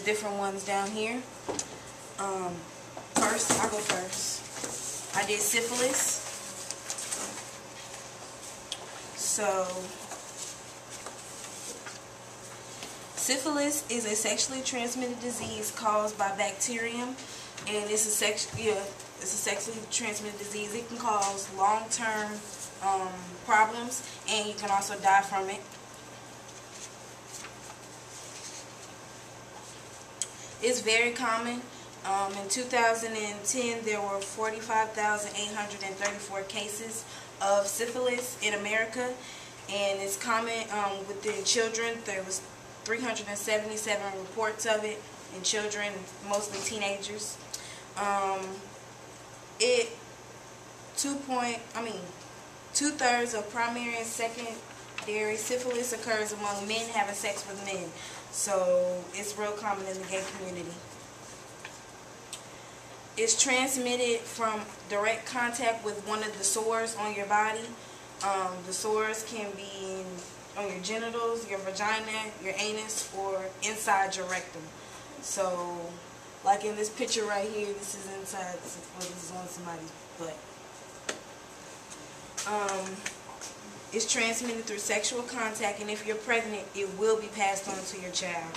different ones down here. First, I'll go first. I did syphilis. So, syphilis is a sexually transmitted disease caused by bacterium, and it's a sexually transmitted disease. It can cause long-term problems, and you can also die from it. It's very common. In 2010, there were 45,834 cases of syphilis in America, and it's common within children. There was 377 reports of it in children, mostly teenagers. Two-thirds of primary and secondary syphilis occurs among men having sex with men. So it's real common in the gay community. It's transmitted from direct contact with one of the sores on your body. The sores can be on your genitals, your vagina, your anus, or inside your rectum. So, like in this picture right here, this is inside, well, this is on somebody's butt. It's transmitted through sexual contact, and if you're pregnant, it will be passed on to your child.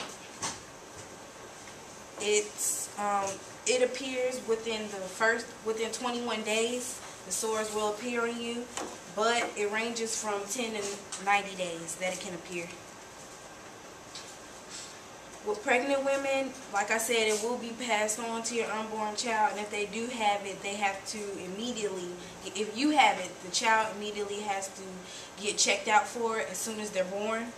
It appears within 21 days. The sores will appear on you, but it ranges from 10 to 90 days that it can appear. With pregnant women, like I said, it will be passed on to your unborn child, and if they do have it, they have to immediately, if you have it, the child immediately has to get checked out for it as soon as they're born.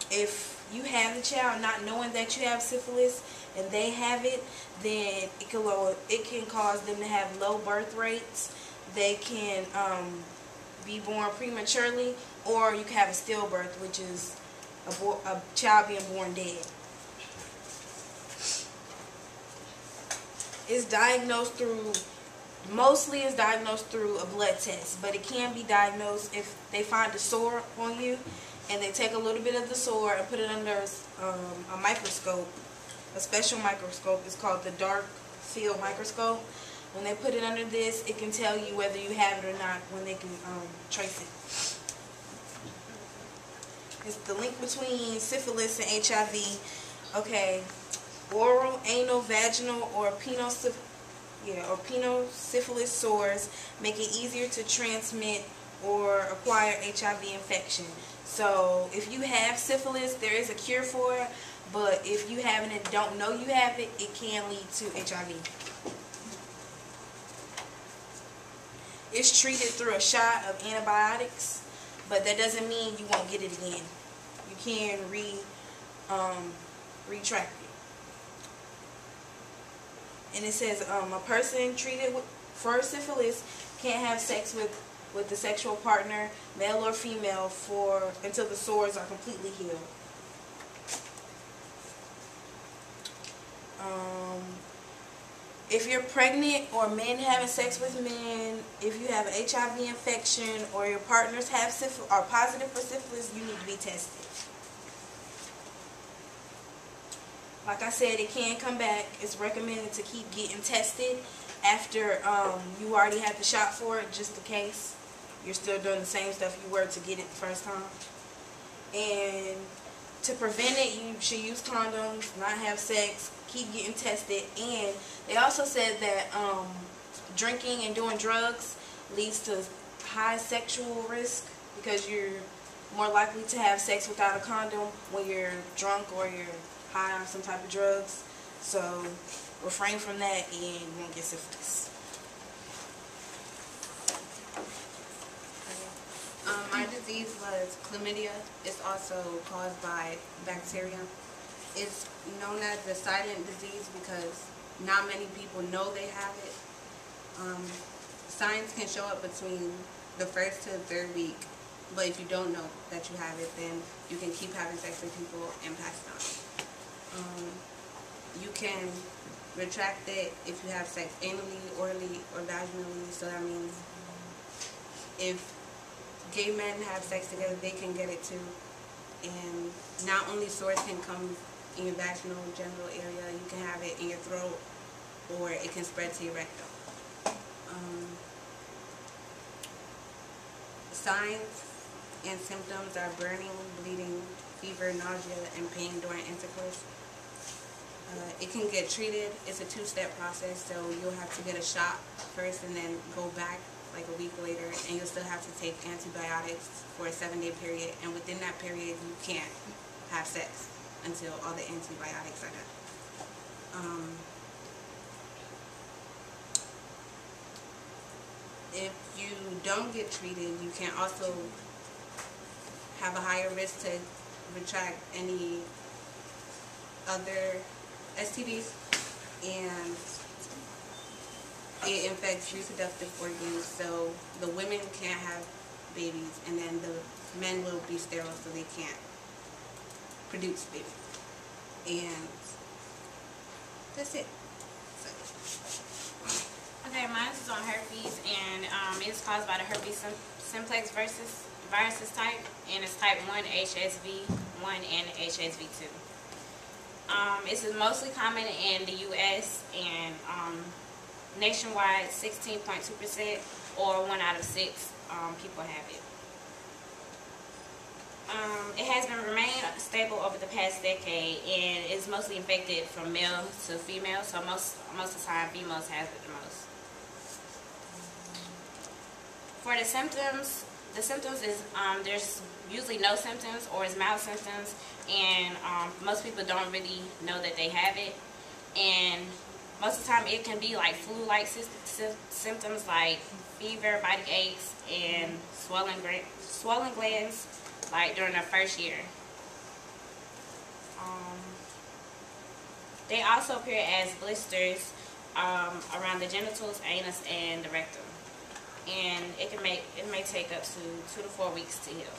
If you have the child not knowing that you have syphilis and they have it, then it can cause them to have low birth rates. They can be born prematurely, or you can have a stillbirth, which is a child being born dead. Mostly it's diagnosed through a blood test, but it can be diagnosed if they find a sore on you and they take a little bit of the sore and put it under a microscope, a special microscope. It's called the dark field microscope. When they put it under this, it can tell you whether you have it or not when they can trace it. It's the link between syphilis and HIV. Okay, oral, anal, vaginal, or penile-syphilis sores make it easier to transmit or acquire HIV infection. So if you have syphilis, there is a cure for it, but if you have it and don't know you have it, it can lead to HIV. It's treated through a shot of antibiotics, but that doesn't mean you won't get it again. You can retract it. And it says a person treated for syphilis can't have sex with the sexual partner, male or female, until the sores are completely healed. If you're pregnant or men having sex with men, if you have an HIV infection or your partners are positive for syphilis, you need to be tested. Like I said, it can come back. It's recommended to keep getting tested after you already had the shot for it, just in case you're still doing the same stuff you were to get it the first time. And to prevent it, you should use condoms, not have sex, keep getting tested. And they also said that drinking and doing drugs leads to high sexual risk, because you're more likely to have sex without a condom when you're drunk or you're high on some type of drugs. So refrain from that and you won't get syphilis. My disease was chlamydia. It's also caused by bacteria. It's known as the silent disease because not many people know they have it. Signs can show up between the first to the third week, but if you don't know that you have it, then you can keep having sex with people and pass it on. You can retract it if you have sex anally, orally, or vaginally. So that means if gay men have sex together, they can get it too. And not only sores can come in your vaginal genital area. You can have it in your throat, or it can spread to your rectum. Signs and symptoms are burning, bleeding, fever, nausea, and pain during intercourse. It can get treated. It's a two-step process, so you'll have to get a shot first and then go back like a week later, and you'll still have to take antibiotics for a 7-day period, and within that period you can't have sex until all the antibiotics are done. If you don't get treated, you can also have a higher risk to contract any other STDs, and it infects reproductive organs, so the women can't have babies, and then the men will be sterile, so they can't produce babies. And that's it. Okay, mine is on herpes, and it's caused by the herpes simplex viruses type, and it's type 1 HSV1 and HSV2. It's mostly common in the U.S. and nationwide 16.2%, or 1 out of 6 people have it. It has been remained stable over the past decade, and is mostly infected from male to female, so most of the time females have it the most. For the symptoms is there's usually no symptoms, or it's mild symptoms, and most people don't really know that they have it. And most of the time it can be like flu-like symptoms like fever, body aches, and swollen glands, like during the first year. They also appear as blisters around the genitals, anus, and the rectum. And it may take up to 2 to 4 weeks to heal.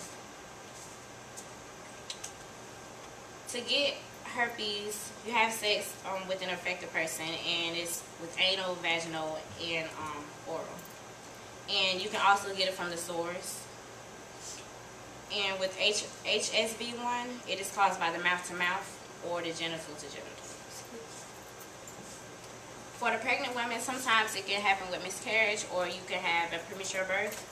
To get herpes, you have sex with an affected person, and it's with anal, vaginal, and oral. And you can also get it from the sores. And with HSV1, it is caused by the mouth-to-mouth or the genital-to-genital. For the pregnant women, sometimes it can happen with miscarriage, or you can have a premature birth,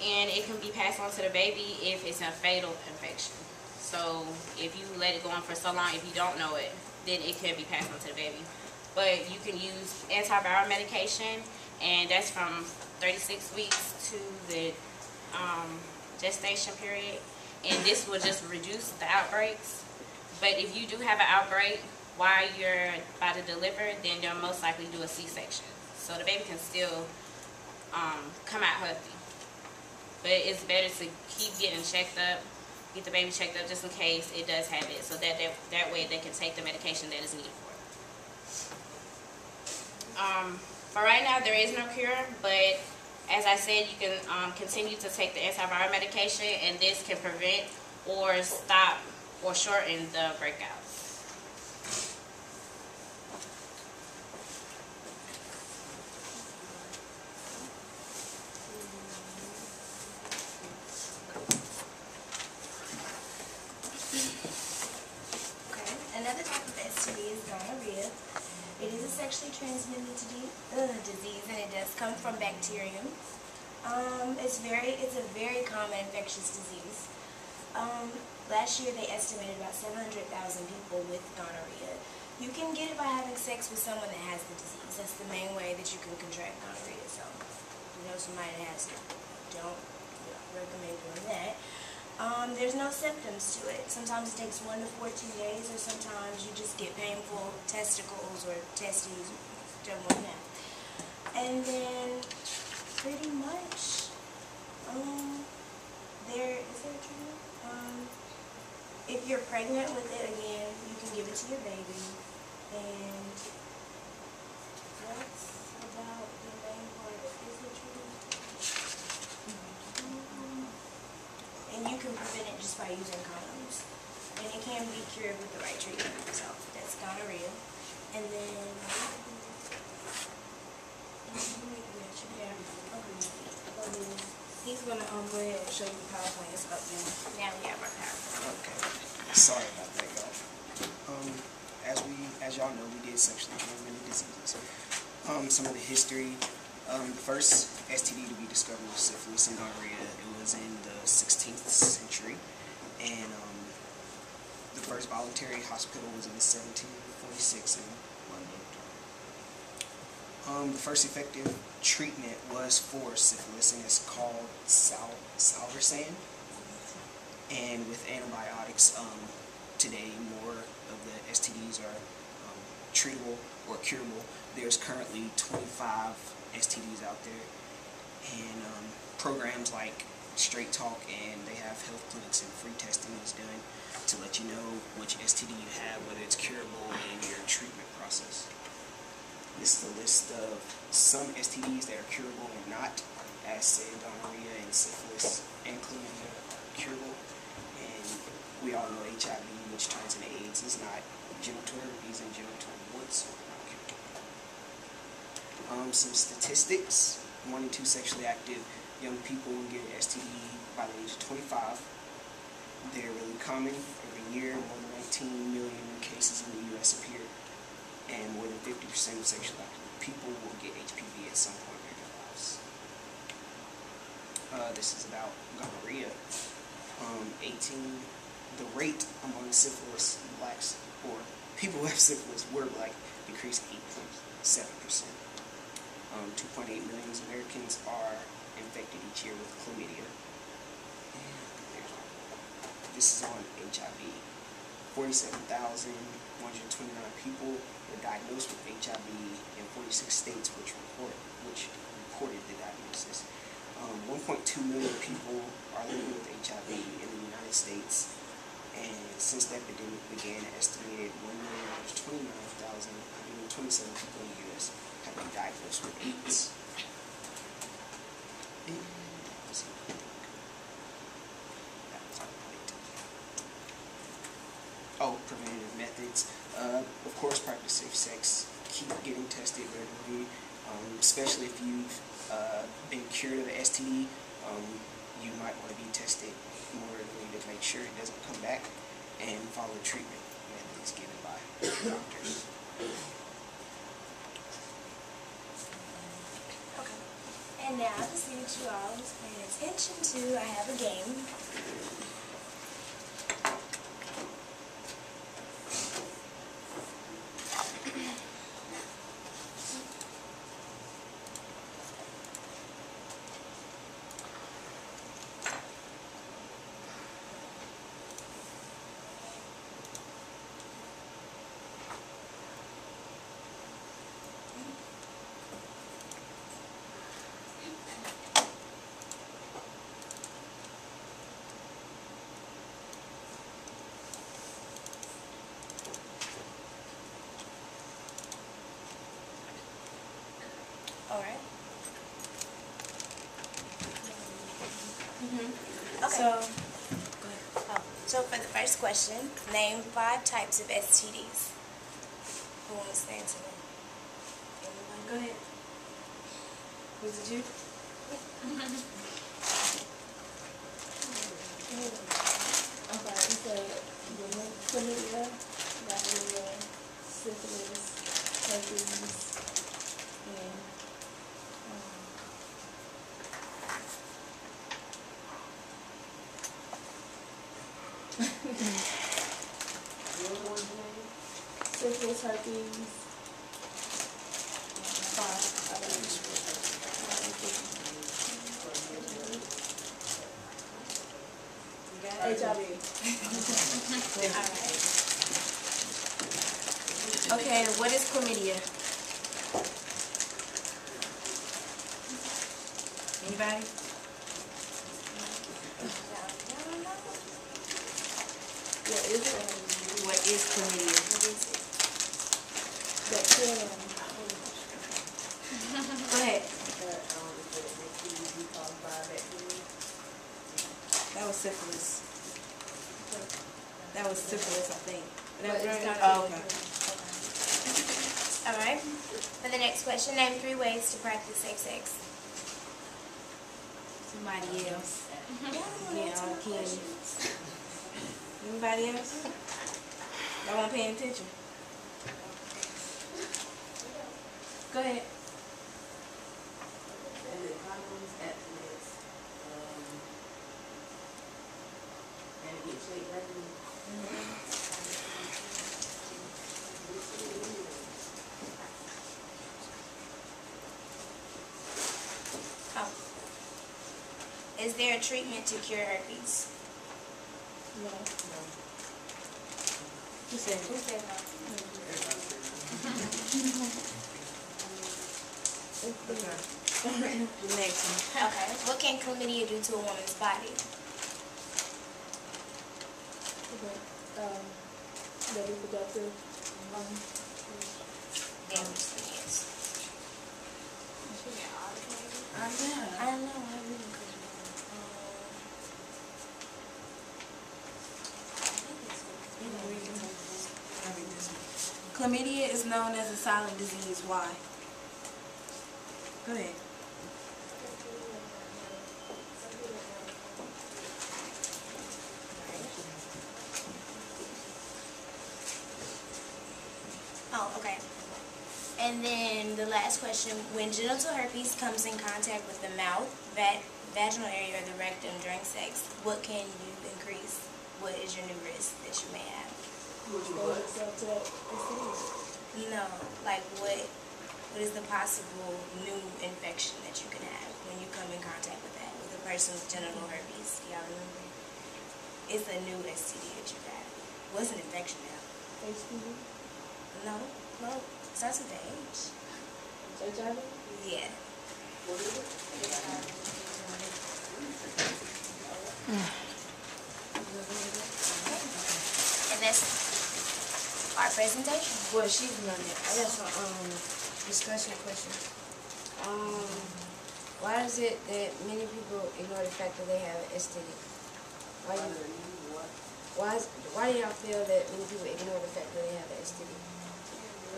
and it can be passed on to the baby if it's a fatal infection. So if you let it go on for so long, if you don't know it, then it can be passed on to the baby. But you can use antiviral medication, and that's from 36 weeks to the gestation period, and this will just reduce the outbreaks. But if you do have an outbreak while you're about to deliver, then they'll most likely do a C-section, so the baby can still come out healthy. But it's better to keep getting checked up, get the baby checked up just in case it does have it, so that way they can take the medication that is needed for it. For right now, there is no cure, but as I said, you can continue to take the antiviral medication, and this can prevent or stop or shorten the breakouts. Another type of STD is gonorrhea. It is a sexually transmitted disease, and it does come from bacterium. It's a very common infectious disease. Last year they estimated about 700,000 people with gonorrhea. You can get it by having sex with someone that has the disease. That's the main way that you can contract gonorrhea. So, you know somebody that has it, don't recommend doing that. There's no symptoms to it. Sometimes it takes 1 to 14 days, or sometimes you just get painful testicles or testes, whichever one you have. And then, pretty much, is there a treatment? If you're pregnant with it, again, you can give it to your baby. And that's about the main part of the treatment. And you can prevent it just by using condoms. And it can be cured with the right treatment. So that's gonorrhea. And then He's gonna go ahead and show you the PowerPoint. It's up there. Now we have our PowerPoint. Okay. Sorry about that, guys. as y'all know, we did sexually transmitted diseases. Some of the history. The first STD to be discovered was syphilis and gonorrhea. It was in the 16th century, and the first voluntary hospital was in 1746 in London. The first effective treatment was for syphilis, and it's called salvarsan. And with antibiotics, today more of the STDs are treatable or curable. There's currently 25 STDs out there, and programs like Straight Talk, and they have health clinics and free testing is done to let you know which STD you have, whether it's curable, and your treatment process. This is a list of some STDs that are curable and not. As said, gonorrhea and syphilis and chlamydia are curable, and we all know HIV, which turns into AIDS, is not. Genital herpes and genital warts are not curable. Some statistics: 1 in 2 sexually active young people get an STD by the age of 25. They're really common. Every year, more than 19 million new cases in the U.S. appear, and more than 50% of sexually active people will get HPV at some point in their lives. This is about gonorrhea. The rate among syphilis blacks, or people who have syphilis were black, decreased 8.7%. 2.8 million Americans are infected each year with chlamydia. This is on HIV. 47,129 people were diagnosed with HIV in 46 states which reported the diagnosis. 1.2 million people are living with HIV in the United States, and since the epidemic began, an estimated 1,029,127 people in the U.S. have been diagnosed with AIDS. Preventative methods. Of course, practice safe sex. Keep getting tested regularly, especially if you've been cured of an STD. You might want to be tested more regularly to make sure it doesn't come back, and follow treatment methods given by doctors. Okay. And now, to see what you all was paying attention to, I have a game. Alright. Okay. So for the first question, name 5 types of STDs. Who wants to answer that? Anyone? Go ahead. Was it you? Okay, so chlamydia, gonorrhea, syphilis, herpes, and syphilis, herpes, HIV. Alright. Okay, what is chlamydia? Anybody? What is it? What is chlamydia? Bacteria. Go ahead. That was syphilis. That was syphilis, I think. That was right? Oh, okay. Alright. For the next question, name 3 ways to practice safe sex. Somebody else. Yeah, Ken. Anybody else? Y'all weren't paying attention. Go ahead. And the condoms, abstinence, and get shaped regularly. Oh. Is there a treatment to cure herpes? No. Who said Who said no? next one? Okay. What can chlamydia do to a woman's body? The reproductive. Damage to the kids. I know. I don't know. I really couldn't Chlamydia is known as a silent disease. Why? Go ahead. Oh, okay. And then the last question, when genital herpes comes in contact with the mouth, vaginal area, or the rectum during sex, what can you increase? What is your new risk that you may have? No, like what is the possible new infection that you can have when you come in contact with that, with a person's genital herpes? Y'all remember? It's a new STD that you got. What's an infection now? HPV? No, it starts with the H. HIV? Yeah. And that's our presentation. Well, she's running it. I got some discussion questions. Why is it that many people ignore the fact that they have an STD? Why do y'all feel that many people ignore the fact that they have an STD?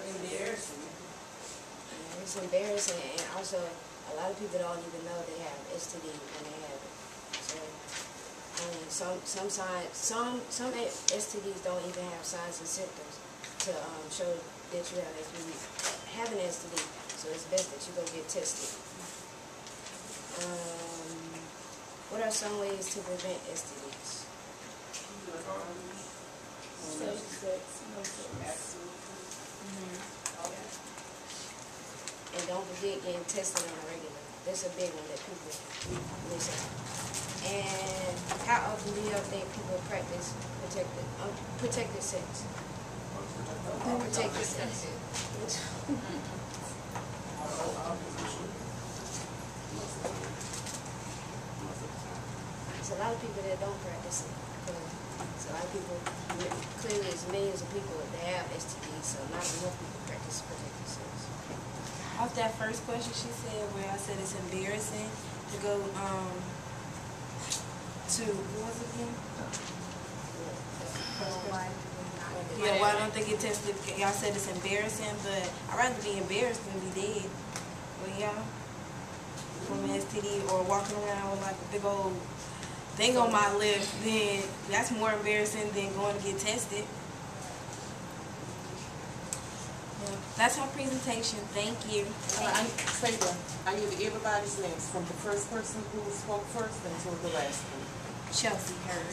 Embarrassing. Yeah, it's embarrassing, and also a lot of people don't even know they have STD when they have it. So, some STDs don't even have signs and symptoms to show that you have an STD. So it's best that you go get tested. What are some ways to prevent STDs? Safe sex, no sex. And don't forget getting tested on a regular. That's a big one that people miss out. And how often do y'all think people practice protected sex? Unprotected sex. There's a lot of people that don't practice it. There's a lot of people, clearly it's millions of people that have STDs, so not enough people practice protected sex. Off that first question she said, where I said it's embarrassing to go to what was it again? Yeah, why don't they get tested? Y'all said it's embarrassing, but I'd rather be embarrassed than be dead. Well, y'all, from an STD or walking around with like a big old thing on my lip, then that's more embarrassing than going to get tested. Yeah, that's our presentation. Thank you. I need everybody's names from the first person who spoke first until the last one. Chelsea Heard.